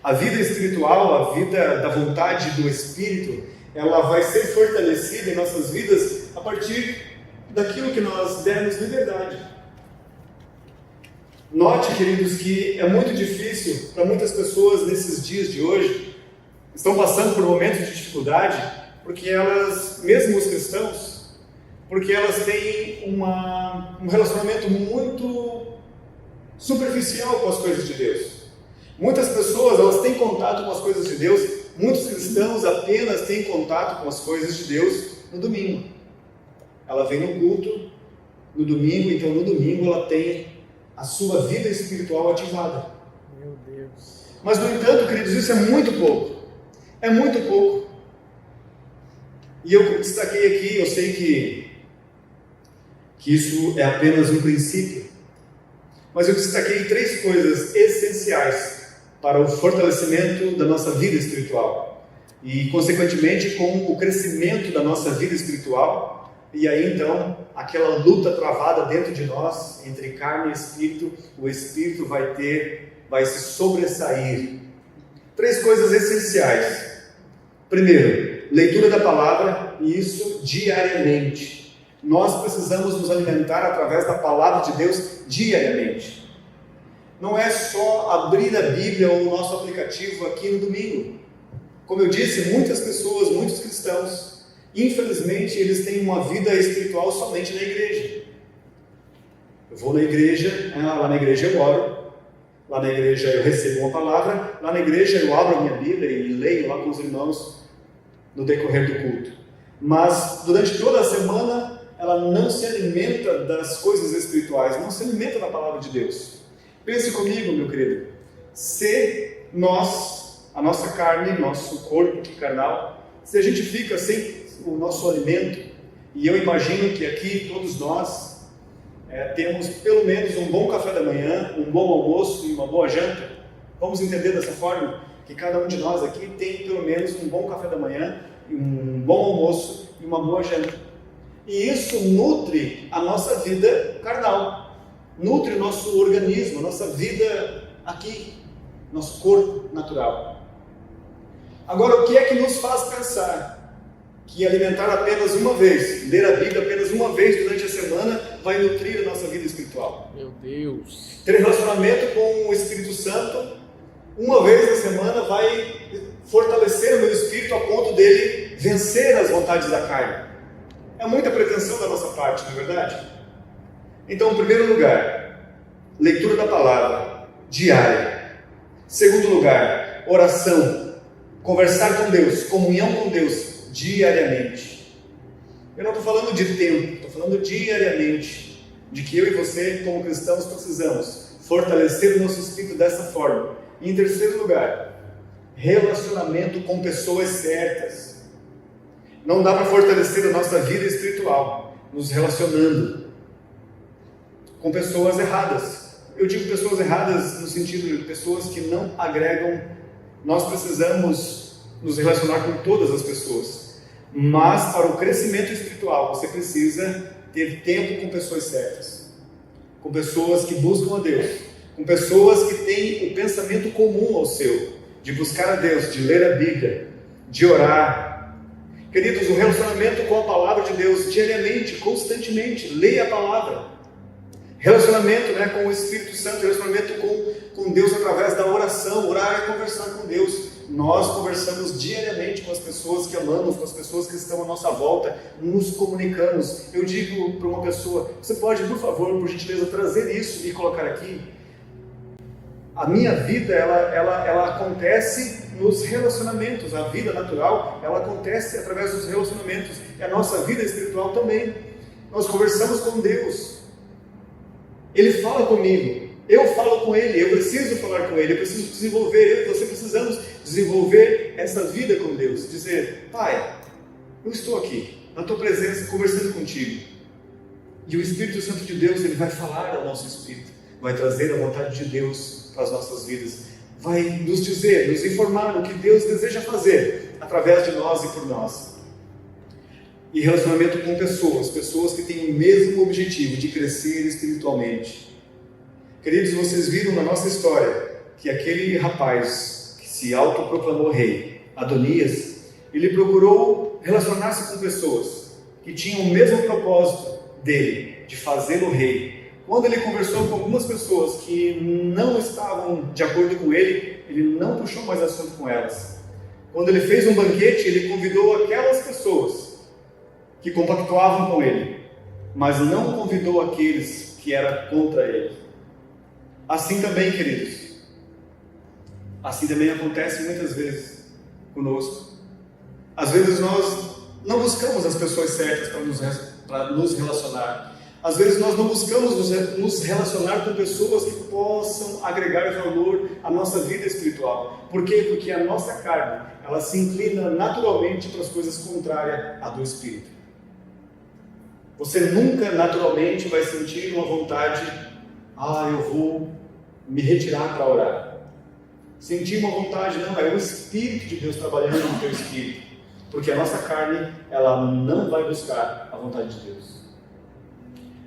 A vida espiritual, a vida da vontade do Espírito, ela vai ser fortalecida em nossas vidas a partir daquilo que nós dermos liberdade. Note, queridos, que é muito difícil para muitas pessoas nesses dias de hoje, estão passando por momentos de dificuldade, porque elas, mesmo os cristãos, porque elas têm um relacionamento muito superficial com as coisas de Deus. Muitas pessoas, elas têm contato com as coisas de Deus, muitos cristãos apenas têm contato com as coisas de Deus no domingo. Ela vem no culto, no domingo, então no domingo ela tem a sua vida espiritual ativada. Meu Deus. Mas, no entanto, queridos, isso é muito pouco. É muito pouco. E eu destaquei aqui, eu sei que isso é apenas um princípio, mas eu destaquei 3 coisas essenciais para o fortalecimento da nossa vida espiritual e, consequentemente, com o crescimento da nossa vida espiritual. E aí, então, aquela luta travada dentro de nós, entre carne e espírito, o espírito vai se sobressair. 3 coisas essenciais. Primeiro, leitura da palavra, e isso diariamente. Nós precisamos nos alimentar através da palavra de Deus diariamente. Não é só abrir a Bíblia ou o nosso aplicativo aqui no domingo. Como eu disse, muitas pessoas, muitos cristãos, infelizmente, eles têm uma vida espiritual somente na igreja. Eu vou na igreja, lá na igreja eu oro, lá na igreja eu recebo uma palavra, lá na igreja eu abro a minha Bíblia e leio lá com os irmãos no decorrer do culto. Mas durante toda a semana ela não se alimenta das coisas espirituais, não se alimenta da palavra de Deus. Pense comigo, meu querido, se nós, a nossa carne, nosso corpo carnal, se a gente fica sem o nosso alimento, e eu imagino que aqui todos nós temos pelo menos um bom café da manhã, um bom almoço e uma boa janta. Vamos entender dessa forma que cada um de nós aqui tem pelo menos um bom café da manhã, um bom almoço e uma boa janta. E isso nutre a nossa vida carnal, nutre o nosso organismo, a nossa vida aqui, nosso corpo natural. Agora, o que é que nos faz pensar que alimentar apenas uma vez, ler a Bíblia apenas uma vez durante a semana vai nutrir a nossa vida espiritual? Meu Deus! Ter relacionamento com o Espírito Santo uma vez na semana vai fortalecer o meu espírito a ponto dele vencer as vontades da carne. É muita pretensão da nossa parte, não é verdade? Então, em primeiro lugar, leitura da palavra diária. Segundo lugar, oração, conversar com Deus, comunhão com Deus diariamente. Eu não estou falando de tempo, estou falando diariamente, de que eu e você, como cristãos, precisamos fortalecer o nosso espírito dessa forma. E em terceiro lugar, relacionamento com pessoas certas. Não dá para fortalecer a nossa vida espiritual nos relacionando com pessoas erradas. Eu digo pessoas erradas no sentido de pessoas que não agregam. Nós precisamos nos relacionar com todas as pessoas. Mas para o crescimento espiritual, você precisa ter tempo com pessoas certas. Com pessoas que buscam a Deus. Com pessoas que têm o pensamento comum ao seu. De buscar a Deus, de ler a Bíblia, de orar. Queridos, o relacionamento com a palavra de Deus diariamente, constantemente. Leia a palavra. Relacionamento com o Espírito Santo, relacionamento com Deus através da oração. Orar é conversar com Deus. Nós conversamos diariamente com as pessoas que amamos, com as pessoas que estão à nossa volta, nos comunicamos. Eu digo para uma pessoa, você pode, por favor, por gentileza, trazer isso e colocar aqui? A minha vida, ela acontece nos relacionamentos. A vida natural, ela acontece através dos relacionamentos. E a nossa vida espiritual também. Nós conversamos com Deus. Ele fala comigo. Eu falo com Ele. Eu preciso falar com Ele. Eu preciso desenvolver. Eu e você precisamos desenvolver essa vida com Deus. Dizer, Pai, eu estou aqui, na Tua presença, conversando contigo. E o Espírito Santo de Deus, Ele vai falar ao nosso espírito. Vai trazer a vontade de Deus para as nossas vidas, vai nos dizer, nos informar o que Deus deseja fazer através de nós e por nós. E relacionamento com pessoas que têm o mesmo objetivo de crescer espiritualmente. Queridos, vocês viram na nossa história que aquele rapaz que se autoproclamou rei, Adonias, ele procurou relacionar-se com pessoas que tinham o mesmo propósito dele, de fazê-lo rei. Quando ele conversou com algumas pessoas que não estavam de acordo com ele, ele não puxou mais assunto com elas. Quando ele fez um banquete, ele convidou aquelas pessoas que compactuavam com ele, mas não convidou aqueles que eram contra ele. Assim também, queridos, assim também acontece muitas vezes conosco. Às vezes nós não buscamos as pessoas certas para nos relacionar. Às vezes nós não buscamos nos relacionar com pessoas que possam agregar valor à nossa vida espiritual. Por quê? Porque a nossa carne, ela se inclina naturalmente para as coisas contrárias à do Espírito. Você nunca naturalmente vai sentir uma vontade, eu vou me retirar para orar. Sentir uma vontade, não, é o Espírito de Deus trabalhando no teu espírito. Porque a nossa carne, ela não vai buscar a vontade de Deus.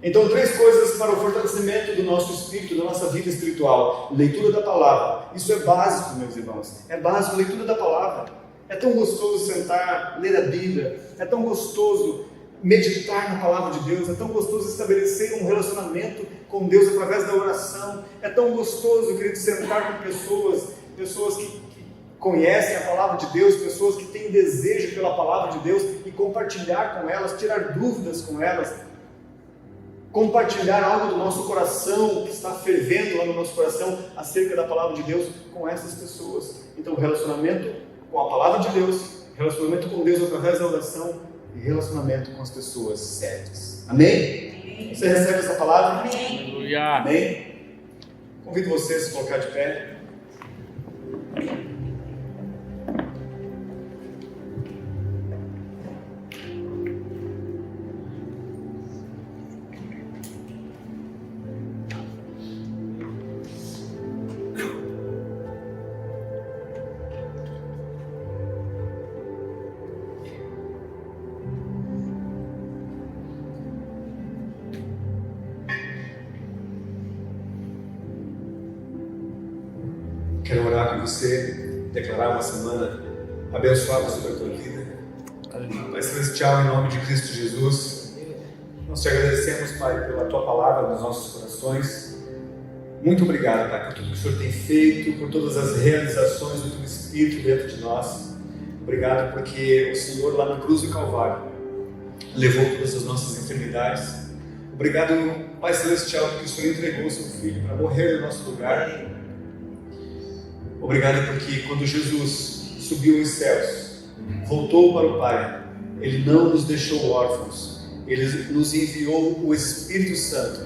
Então, 3 coisas para o fortalecimento do nosso espírito, da nossa vida espiritual. Leitura da palavra. Isso é básico, meus irmãos. É básico, leitura da palavra. É tão gostoso sentar, ler a Bíblia. É tão gostoso meditar na palavra de Deus, é tão gostoso estabelecer um relacionamento com Deus através da oração, é tão gostoso, querido, sentar com pessoas que conhecem a palavra de Deus, pessoas que têm desejo pela palavra de Deus e compartilhar com elas, tirar dúvidas com elas, compartilhar algo do nosso coração que está fervendo lá no nosso coração acerca da palavra de Deus com essas pessoas. Então, relacionamento com a palavra de Deus, relacionamento com Deus através da oração e relacionamento com as pessoas certas. Amém? Você recebe essa palavra? Amém. Amém? Convido você a se colocar de pé. Quero orar com você, declarar uma semana abençoada sobre a tua vida. Pai Celestial, em nome de Cristo Jesus, nós te agradecemos, Pai, pela tua palavra nos nossos corações. Muito obrigado, Pai, por tudo que o Senhor tem feito, por todas as realizações do teu Espírito dentro de nós. Obrigado porque o Senhor lá na cruz do Calvário levou todas as nossas enfermidades. Obrigado, Pai Celestial, porque o Senhor entregou o seu Filho para morrer no nosso lugar. Obrigado porque quando Jesus subiu aos céus, voltou para o Pai, Ele não nos deixou órfãos, Ele nos enviou o Espírito Santo,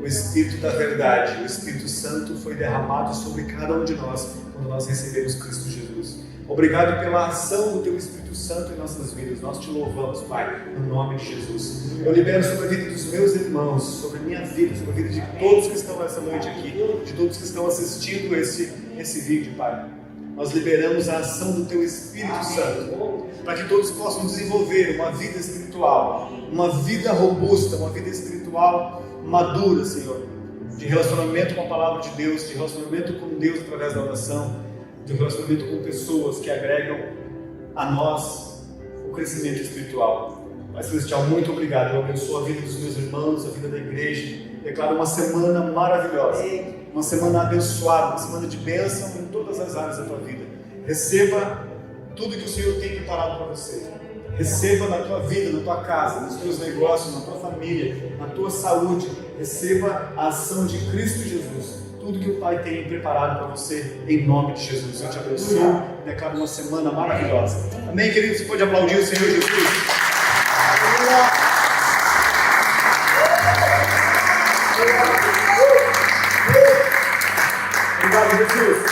o Espírito da verdade. O Espírito Santo foi derramado sobre cada um de nós quando nós recebemos Cristo Jesus. Obrigado pela ação do Teu Espírito Santo em nossas vidas. Nós Te louvamos, Pai, no nome de Jesus. Eu libero sobre a vida dos meus irmãos, sobre a minha vida, sobre a vida de todos que estão essa noite aqui, de todos que estão assistindo esse vídeo, Pai. Nós liberamos a ação do Teu Espírito Santo, para que todos possam desenvolver uma vida espiritual, uma vida robusta, uma vida espiritual madura, Senhor, de relacionamento com a palavra de Deus, de relacionamento com Deus através da oração, de relacionamento com pessoas que agregam a nós o crescimento espiritual. Pai Celestial, muito obrigado. Eu abençoo a vida dos meus irmãos, a vida da igreja. Declaro uma semana maravilhosa, uma semana abençoada, uma semana de bênção em todas as áreas da tua vida. Receba tudo que o Senhor tem preparado para você. Receba na tua vida, na tua casa, nos teus negócios, na tua família, na tua saúde. Receba a ação de Cristo Jesus. Tudo que o Pai tem preparado para você, em nome de Jesus. Eu te abençoo e declaro uma semana maravilhosa. Amém, querido? Você pode aplaudir o Senhor Jesus. Obrigado, Jesus.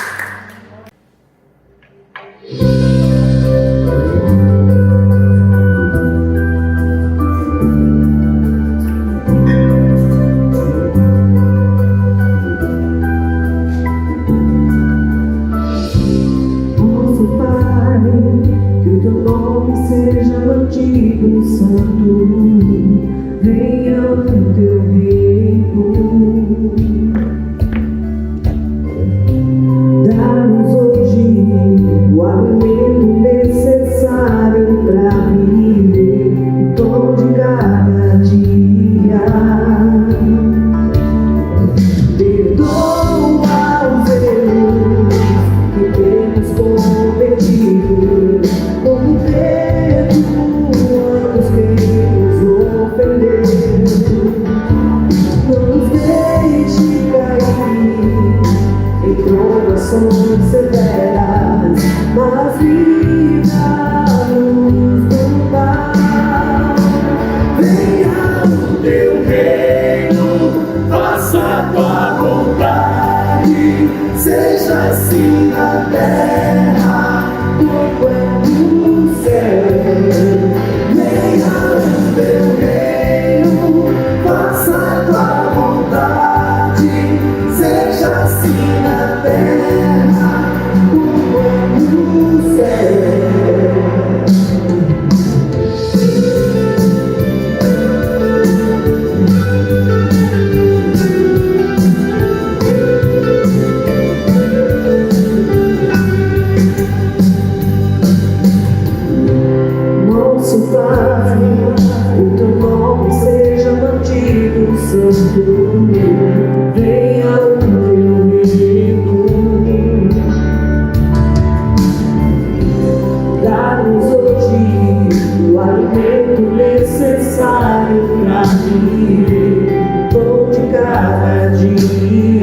Pai,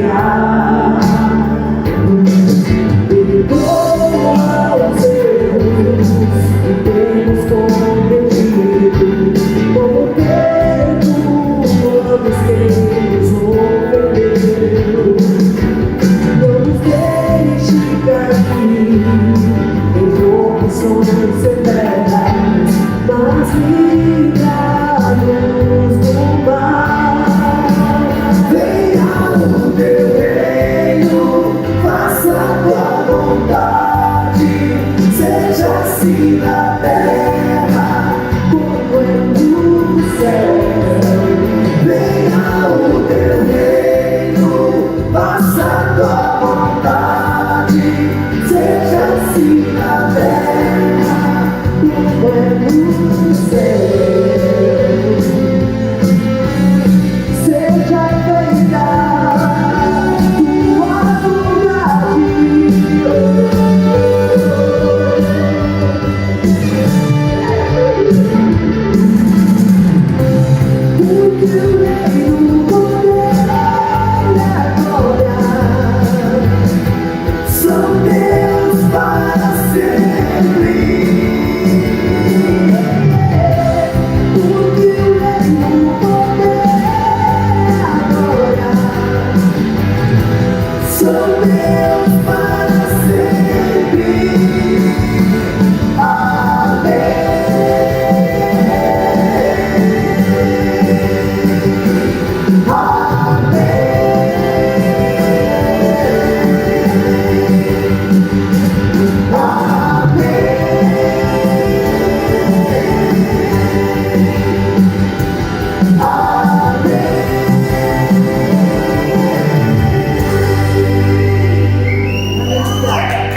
reinar. Perdoa os erros que temos cometido, porque perdoamos quem nos ofendeu. Não nos deixe cair em corrupções severas, mas livra-nos do mal. Venha o teu reino, faça a tua vontade, seja assim na terra como é no céu. Venha o teu reino, faça a tua vontade, seja assim na terra como é no céu. Seja feita tua vontade. Porque o reino, o poder e a glória são teus para sempre. Porque o reino, o poder e a glória são teus